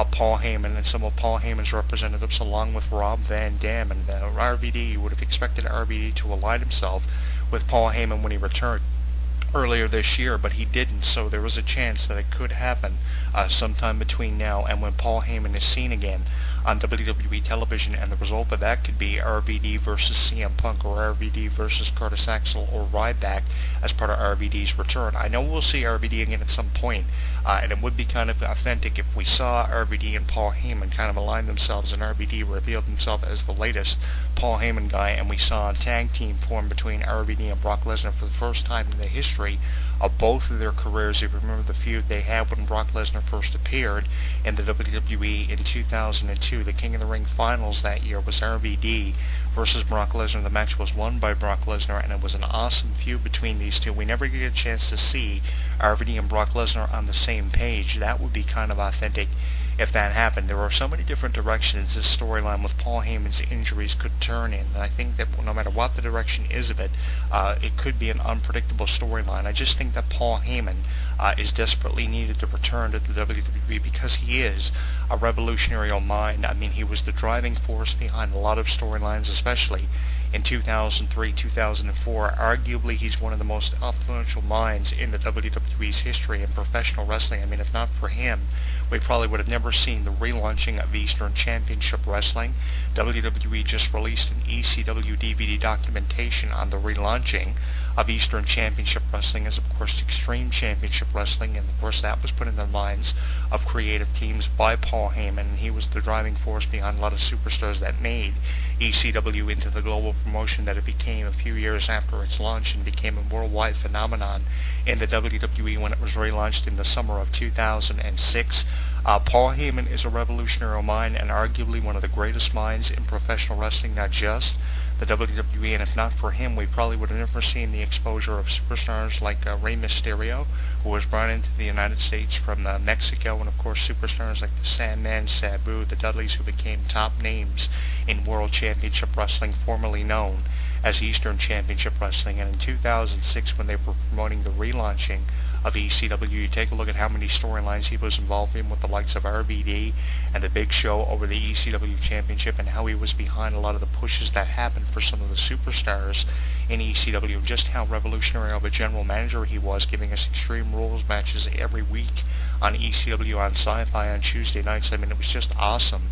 Paul Heyman and some of Paul Heyman's representatives, along with Rob Van Dam and RVD. You would have expected RVD to align himself with Paul Heyman when he returned earlier this year, but he didn't, so there was a chance that it could happen sometime between now and when Paul Heyman is seen again on WWE television, and the result of that could be RVD versus CM Punk or RVD versus Curtis Axel or Ryback as part of RVD's return. I know we'll see RVD again at some point, and it would be kind of authentic if we saw RVD and Paul Heyman kind of align themselves and RVD revealed himself as the latest Paul Heyman guy, and we saw a tag team form between RVD and Brock Lesnar for the first time in the history of both of their careers. If you remember the feud they had when Brock Lesnar first appeared in the WWE in 2002, the King of the Ring finals that year was RVD versus Brock Lesnar. The match was won by Brock Lesnar, and it was an awesome feud between these two. We never get a chance to see RVD and Brock Lesnar on the same page. That would be kind of authentic if that happened. There are so many different directions this storyline with Paul Heyman's injuries could turn in, and I think that no matter what the direction is of it, it could be an unpredictable storyline. I just think that Paul Heyman is desperately needed to return to the WWE because he is a revolutionary mind. I mean, he was the driving force behind a lot of storylines, especially in 2003, 2004. Arguably, he's one of the most influential minds in the WWE's history in professional wrestling. I mean, if not for him, we probably would have never seen the relaunching of Eastern Championship Wrestling. WWE just released an ECW DVD documentation on the relaunching of Eastern Championship Wrestling as, of course, Extreme Championship Wrestling, and of course that was put in the minds of creative teams by Paul Heyman, and he was the driving force behind a lot of superstars that made ECW into the global promotion that it became a few years after its launch and became a worldwide phenomenon in the WWE when it was relaunched in the summer of 2006. Paul Heyman is a revolutionary mind and arguably one of the greatest minds in professional wrestling, not just the WWE, and if not for him, we probably would have never seen the exposure of superstars like Rey Mysterio, who was brought into the United States from Mexico, and of course superstars like the Sandman, Sabu, the Dudleys, who became top names in World Championship Wrestling, formerly known as Eastern Championship Wrestling. And in 2006, when they were promoting the relaunching of ECW, you take a look at how many storylines he was involved in with the likes of RVD and the Big Show over the ECW Championship, and how he was behind a lot of the pushes that happened for some of the superstars in ECW, and just how revolutionary of a general manager he was, giving us Extreme Rules matches every week on ECW on Sci-Fi on Tuesday nights. I mean, it was just awesome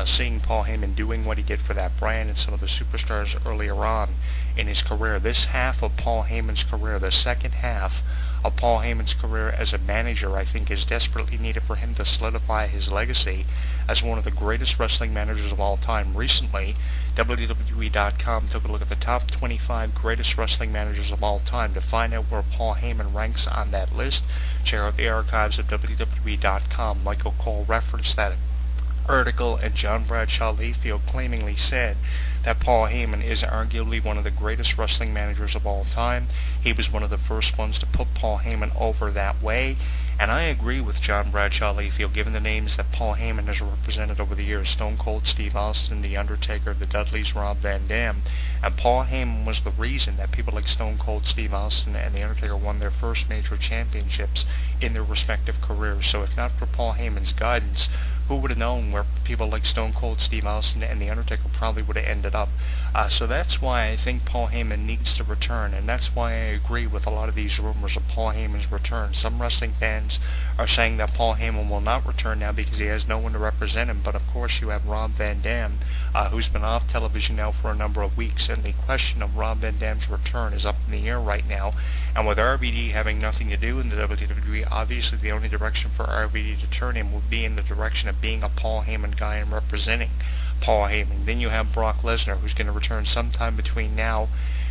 seeing Paul Heyman doing what he did for that brand and some of the superstars earlier on in his career. This half of Paul Heyman's career, the second half of Paul Heyman's career as a manager, I think is desperately needed for him to solidify his legacy as one of the greatest wrestling managers of all time. Recently, WWE.com took a look at the top 25 greatest wrestling managers of all time. To find out where Paul Heyman ranks on that list, check out the archives of WWE.com. Michael Cole referenced that article, and John Bradshaw Layfield claimingly said that Paul Heyman is arguably one of the greatest wrestling managers of all time. He was one of the first ones to put Paul Heyman over that way, and I agree with John Bradshaw Layfield, given the names that Paul Heyman has represented over the years: Stone Cold Steve Austin, The Undertaker, the Dudleys, Rob Van Dam, and Paul Heyman was the reason that people like Stone Cold Steve Austin and The Undertaker won their first major championships in their respective careers. So if not for Paul Heyman's guidance, who would have known where people like Stone Cold Steve Austin and The Undertaker probably would have ended up? So that's why I think Paul Heyman needs to return, and that's why I agree with a lot of these rumors of Paul Heyman's return. Some wrestling fans are saying that Paul Heyman will not return now because he has no one to represent him, but of course you have Rob Van Dam, who's been off television now for a number of weeks, and the question of Rob Van Dam's return is up in the air right now. And with RVD having nothing to do in the WWE, obviously the only direction for RVD to turn him would be in the direction of being a Paul Heyman guy and representing Paul Heyman. Then you have Brock Lesnar, who's going to return sometime between now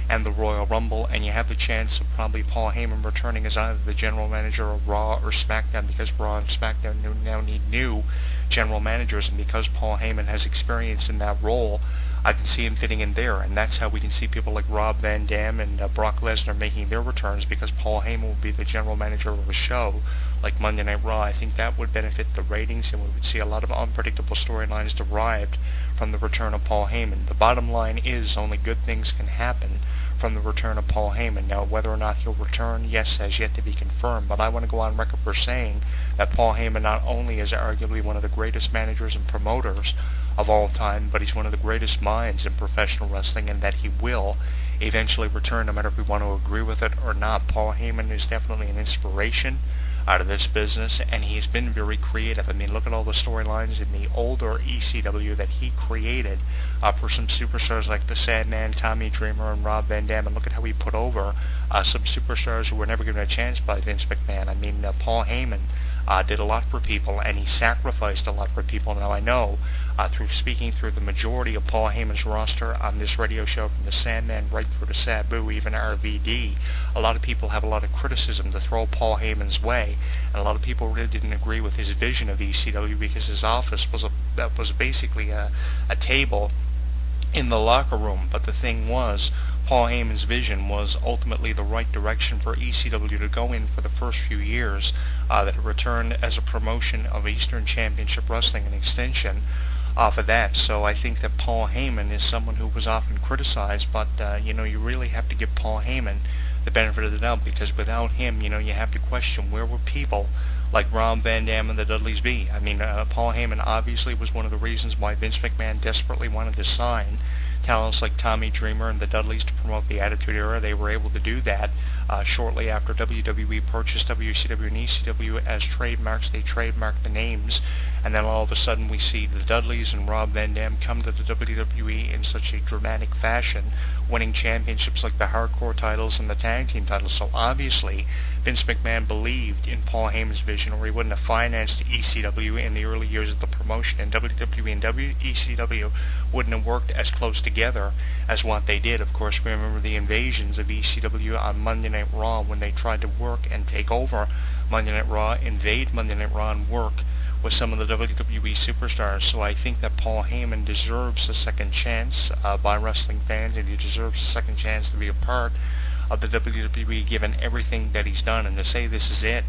and the Royal Rumble, and you have the chance of probably Paul Heyman returning as either the general manager of Raw or SmackDown, because Raw and SmackDown now need new general managers, and because Paul Heyman has experience in that role, I can see him fitting in there, and that's how we can see people like Rob Van Dam and Brock Lesnar making their returns, because Paul Heyman will be the general manager of a show like Monday Night Raw. I think that would benefit the ratings, and we would see a lot of unpredictable storylines derived from the return of Paul Heyman. The bottom line is only good things can happen from the return of Paul Heyman. Now, whether or not he'll return, yes, has yet to be confirmed, but I want to go on record for saying that Paul Heyman not only is arguably one of the greatest managers and promoters of all time, but he's one of the greatest minds in professional wrestling, and that he will eventually return no matter if we want to agree with it or not. Paul Heyman is definitely an inspiration out of this business, and he's been very creative. I mean, look at all the storylines in the older ECW that he created for some superstars like the Sandman, Tommy Dreamer, and Rob Van Dam, and look at how he put over some superstars who were never given a chance by Vince McMahon. I mean, Paul Heyman did a lot for people, and he sacrificed a lot for people. Now, I know through speaking through the majority of Paul Heyman's roster on this radio show, from the Sandman right through to Sabu, even RVD, a lot of people have a lot of criticism to throw Paul Heyman's way, and a lot of people really didn't agree with his vision of ECW, because his office was basically a table in the locker room. But the thing was, Paul Heyman's vision was ultimately the right direction for ECW to go in for the first few years that it returned as a promotion of Eastern Championship Wrestling, an extension off of that. So I think that Paul Heyman is someone who was often criticized, but you really have to give Paul Heyman the benefit of the doubt, because without him, you have to question, where were people like Rob Van Dam and the Dudleys be? I mean, Paul Heyman obviously was one of the reasons why Vince McMahon desperately wanted to sign talents like Tommy Dreamer and the Dudleys to promote the Attitude Era. They were able to do that shortly after WWE purchased WCW and ECW as trademarks. They trademarked the names, and then all of a sudden we see the Dudleys and Rob Van Dam come to the WWE in such a dramatic fashion, winning championships like the Hardcore titles and the Tag Team titles. So obviously Vince McMahon believed in Paul Heyman's vision, or he wouldn't have financed ECW in the early years of the promotion, and WWE and ECW wouldn't have worked as close together as what they did. Of course, we remember the invasions of ECW on Monday Night Raw, when they tried to work and take over Monday Night Raw, invade Monday Night Raw, and work with some of the WWE superstars. So I think that Paul Heyman deserves a second chance by wrestling fans, and he deserves a second chance to be a part of the WWE, given everything that he's done. And to say this is it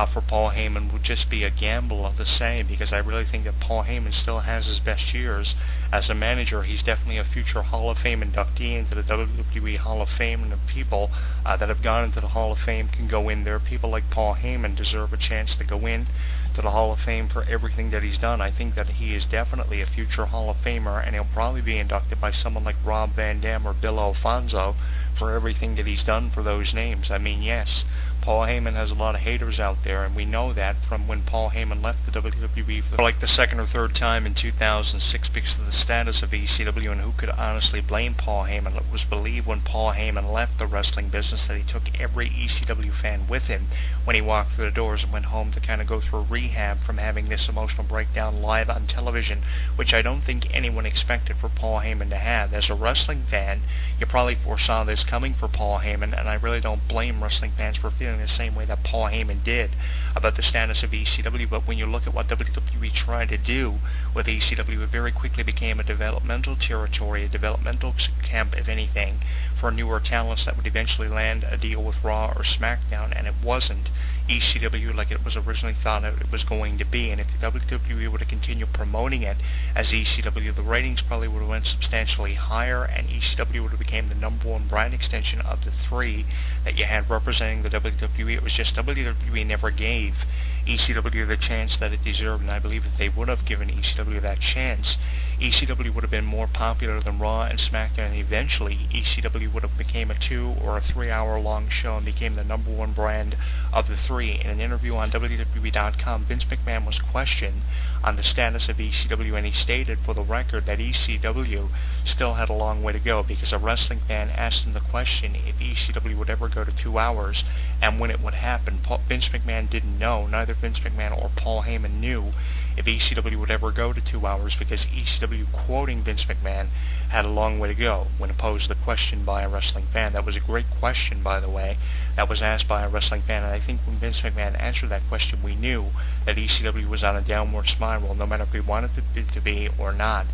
for Paul Heyman would just be a gamble to say, because I really think that Paul Heyman still has his best years as a manager. He's definitely a future Hall of Fame inductee into the WWE Hall of Fame, and the people that have gone into the Hall of Fame can go in there. People like Paul Heyman deserve a chance to go in to the Hall of Fame for everything that he's done. I think that he is definitely a future Hall of Famer, and he'll probably be inducted by someone like Rob Van Dam or Bill Alfonso for everything that he's done for those names. I mean, yes, Paul Heyman has a lot of haters out there, and we know that from when Paul Heyman left the WWE for like the second or third time in 2006 because of the status of ECW. And who could honestly blame Paul Heyman? It was believed when Paul Heyman left the wrestling business that he took every ECW fan with him when he walked through the doors and went home to kind of go through rehab from having this emotional breakdown live on television, which I don't think anyone expected for Paul Heyman to have. As a wrestling fan, you probably foresaw this coming for Paul Heyman, and I really don't blame wrestling fans for feeling the same way that Paul Heyman did about the status of ECW. But when you look at what WWE tried to do with ECW, it very quickly became a developmental territory, a developmental camp, if anything, for newer talents that would eventually land a deal with Raw or SmackDown, and it wasn't ECW like it was originally thought it was going to be. And if the WWE would have continued promoting it as ECW, the ratings probably would have went substantially higher, and ECW would have became the number one brand extension of the three that you had representing the WWE. It was just WWE never gave ECW the chance that it deserved, and I believe if they would have given ECW that chance, ECW would have been more popular than Raw and SmackDown, and eventually ECW would have became a 2 or a 3 hour long show and became the number one brand of the three. In an interview on WWE.com, Vince McMahon was questioned on the status of ECW, and he stated for the record that ECW still had a long way to go, because a wrestling fan asked him the question if ECW would ever go to 2 hours and when it would happen. Vince McMahon didn't know. Neither Vince McMahon or Paul Heyman knew if ECW would ever go to 2 hours, because ECW, quoting Vince McMahon, had a long way to go when posed the question by a wrestling fan. That was a great question, by the way, that was asked by a wrestling fan, and I think when Vince McMahon answered that question, we knew that ECW was on a downward spiral, no matter if we wanted it to be or not.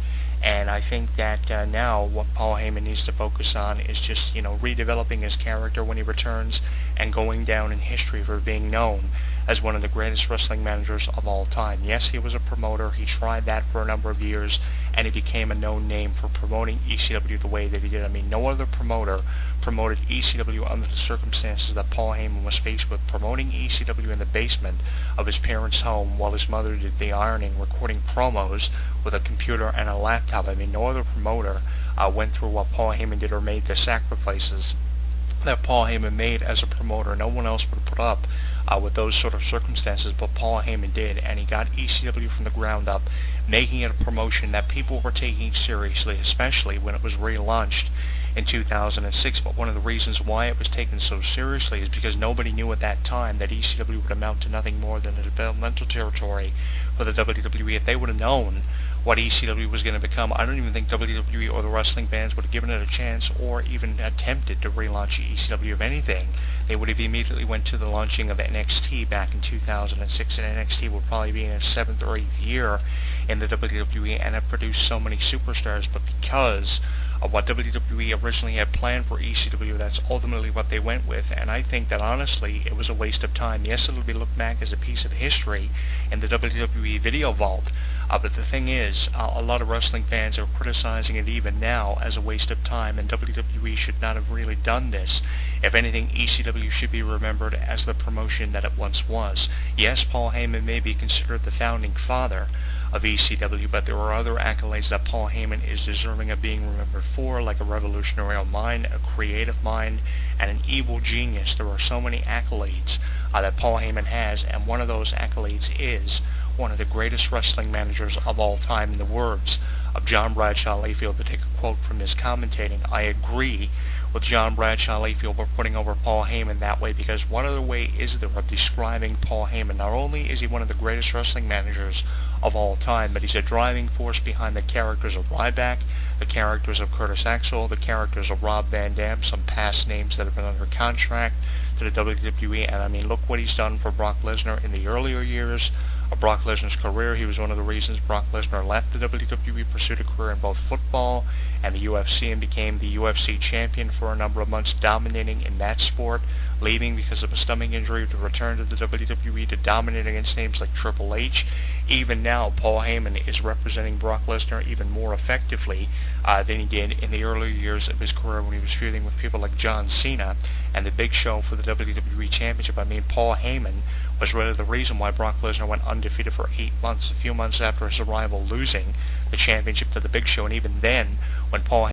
And I think that now what Paul Heyman needs to focus on is just, redeveloping his character when he returns and going down in history for being known as one of the greatest wrestling managers of all time. Yes, he was a promoter. He tried that for a number of years, and he became a known name for promoting ECW the way that he did. I mean, no other promoter promoted ECW under the circumstances that Paul Heyman was faced with, promoting ECW in the basement of his parents' home while his mother did the ironing, recording promos with a computer and a laptop. I mean, no other promoter went through what Paul Heyman did or made the sacrifices that Paul Heyman made as a promoter. No one else would put up with those sort of circumstances, but Paul Heyman did, and he got ECW from the ground up, making it a promotion that people were taking seriously, especially when it was relaunched in 2006. But one of the reasons why it was taken so seriously is because nobody knew at that time that ECW would amount to nothing more than a developmental territory for the WWE. If they would have known what ECW was going to become, I don't even think WWE or the wrestling fans would have given it a chance or even attempted to relaunch ECW. If anything, they would have immediately went to the launching of NXT back in 2006, and NXT would probably be in its 7th or 8th year in the WWE and have produced so many superstars. But because of what WWE originally had planned for ECW, that's ultimately what they went with, and I think that honestly it was a waste of time. Yes, it'll be looked back as a piece of history in the WWE video vault, but the thing is, a lot of wrestling fans are criticizing it even now as a waste of time, and WWE should not have really done this. If anything, ECW should be remembered as the promotion that it once was. Yes, Paul Heyman may be considered the founding father of ECW, but there are other accolades that Paul Heyman is deserving of being remembered for, like a revolutionary mind, a creative mind, and an evil genius. There are so many accolades that Paul Heyman has, and one of those accolades is one of the greatest wrestling managers of all time. In the words of John Bradshaw Layfield, to take a quote from his commentating, I agree with John Bradshaw Layfield for putting over Paul Heyman that way, because what other way is there of describing Paul Heyman? Not only is he one of the greatest wrestling managers of all time, but he's a driving force behind the characters of Ryback, the characters of Curtis Axel, the characters of Rob Van Dam, some past names that have been under contract to the WWE. And I mean, look what he's done for Brock Lesnar in the earlier years of Brock Lesnar's career. He was one of the reasons Brock Lesnar left the WWE, pursued a career in both football and the UFC, and became the UFC champion for a number of months, dominating in that sport, leaving because of a stomach injury to return to the WWE to dominate against names like Triple H. Even now, Paul Heyman is representing Brock Lesnar even more effectively than he did in the earlier years of his career when he was feuding with people like John Cena and the Big Show for the WWE Championship. I mean, Paul Heyman was really the reason why Brock Lesnar went undefeated for 8 months, a few months after his arrival, losing the championship to the Big Show. And even then, when Paul